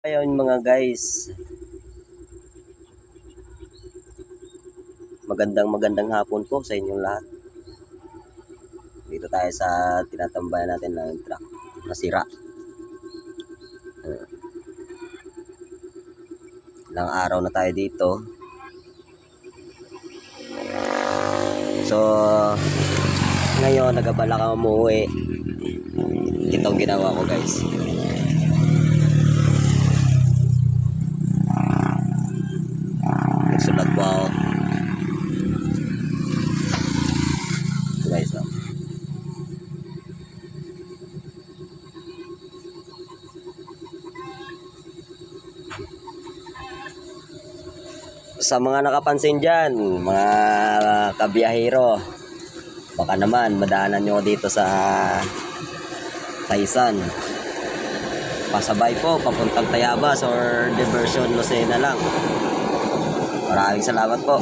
Ayun mga guys, magandang hapon po sa inyong lahat. Dito tayo sa tinatambayan natin ng truck na sira. Ilang araw na tayo dito. So, ngayon nagabala ka umuwi. Itong ginawa ko guys. Nagsulat po ako. Ito guys, no? Sa mga nakapansin dyan, mga kabiyahero, baka naman madaanan nyo dito sa Taysan. Pasabay po, papuntang Tayabas or Diversion Lucena lang. Maraming salamat po.